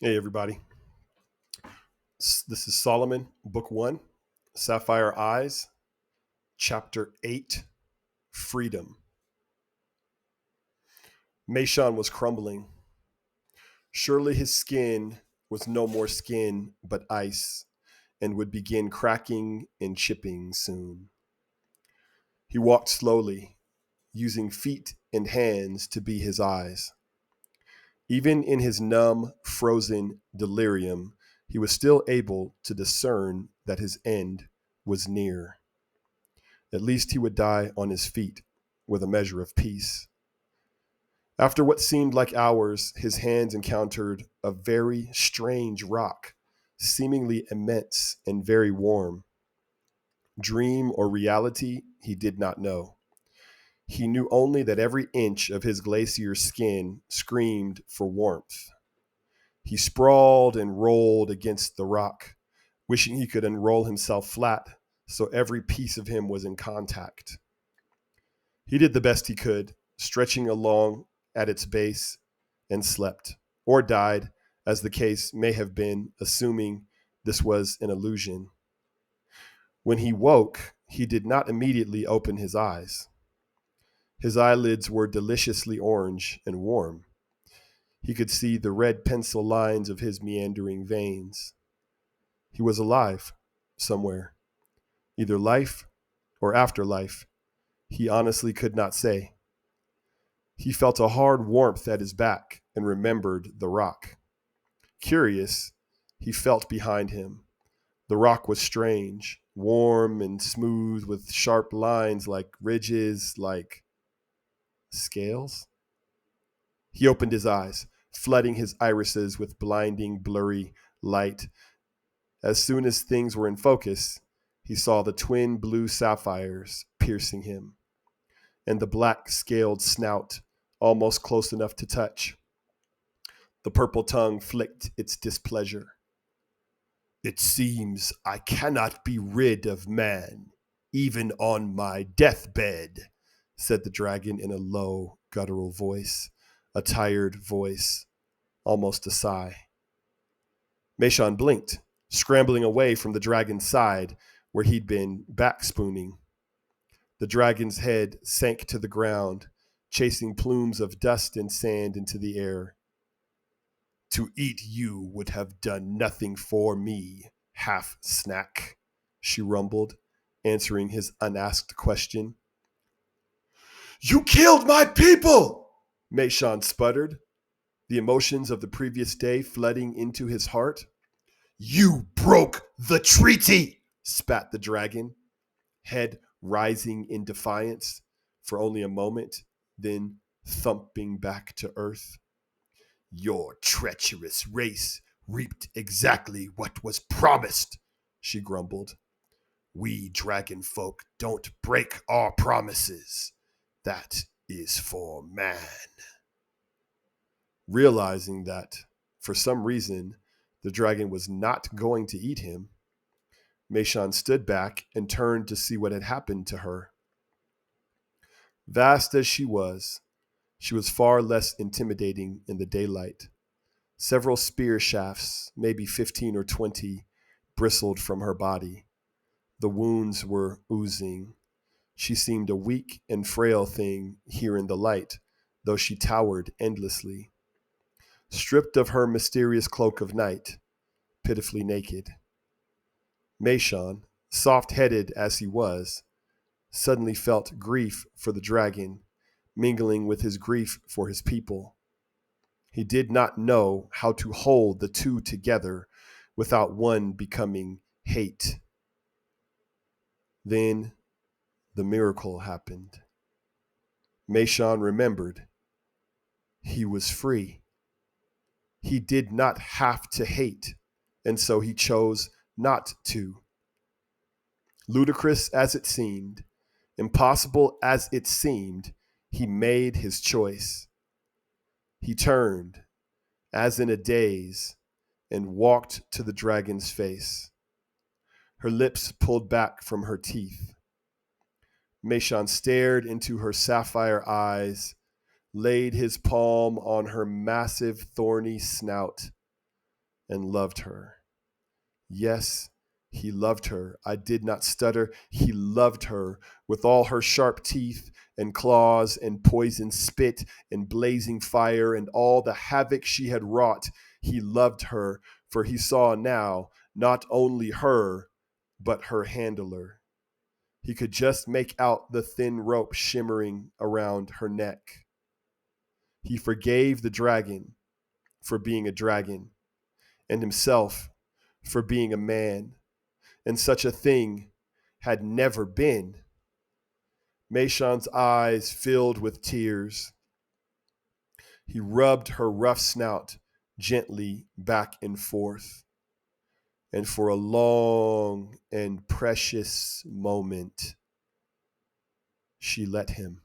Hey, everybody. This is Solomon, Book 1, Sapphire Eyes, Chapter 8, Freedom. Meshan was crumbling. Surely his skin was no more skin but ice and would begin cracking and chipping soon. He walked slowly, using feet and hands to be his eyes. Even in his numb, frozen delirium, he was still able to discern that his end was near. At least he would die on his feet with a measure of peace. After what seemed like hours, his hands encountered a very strange rock, seemingly immense and very warm. Dream or reality, he did not know. He knew only that every inch of his glacier skin screamed for warmth. He sprawled and rolled against the rock, wishing he could unroll himself flat so every piece of him was in contact. He did the best he could, stretching along at its base, and slept, or died, as the case may have been, assuming this was an illusion. When he woke, he did not immediately open his eyes. His eyelids were deliciously orange and warm. He could see the red pencil lines of his meandering veins. He was alive, somewhere, either life or afterlife. He honestly could not say. He felt a hard warmth at his back and remembered the rock. Curious, he felt behind him. The rock was strange, warm and smooth with sharp lines like ridges, like scales. He opened his eyes, flooding his irises with blinding, blurry light. As soon as things were in focus, he saw the twin blue sapphires piercing him, and the black scaled snout almost close enough to touch. The purple tongue flicked its displeasure. It seems I cannot be rid of man, even on my deathbed, said the dragon in a low, guttural voice, a tired voice, almost a sigh. Meshan blinked, scrambling away from the dragon's side where he'd been back spooning. The dragon's head sank to the ground, chasing plumes of dust and sand into the air. To eat you would have done nothing for me, half snack, she rumbled, answering his unasked question. You killed my people, Meshan sputtered, the emotions of the previous day flooding into his heart. You broke the treaty, spat the dragon, head rising in defiance for only a moment, then thumping back to earth. Your treacherous race reaped exactly what was promised, she grumbled. We dragon folk don't break our promises. That is for man. Realizing that, for some reason, the dragon was not going to eat him, Meshan stood back and turned to see what had happened to her. Vast as she was far less intimidating in the daylight. Several spear shafts, maybe 15 or 20, bristled from her body. The wounds were oozing. She seemed a weak and frail thing here in the light, though she towered endlessly. Stripped of her mysterious cloak of night, pitifully naked. Meshan, soft-headed as he was, suddenly felt grief for the dragon, mingling with his grief for his people. He did not know how to hold the two together without one becoming hate. Then the miracle happened. Meshan remembered. He was free. He did not have to hate, and so he chose not to. Ludicrous as it seemed, impossible as it seemed, he made his choice. He turned, as in a daze, and walked to the dragon's face. Her lips pulled back from her teeth. Meshan stared into her sapphire eyes, laid his palm on her massive thorny snout. and loved her. Yes, he loved her. I did not stutter. He loved her with all her sharp teeth and claws and poison spit and blazing fire and all the havoc she had wrought. He loved her, for he saw now not only her, but her handler. He could just make out the thin rope shimmering around her neck. He forgave the dragon for being a dragon and himself for being a man, and such a thing had never been. Meshan's eyes filled with tears. He rubbed her rough snout gently back and forth, and for a long and precious moment, she let him.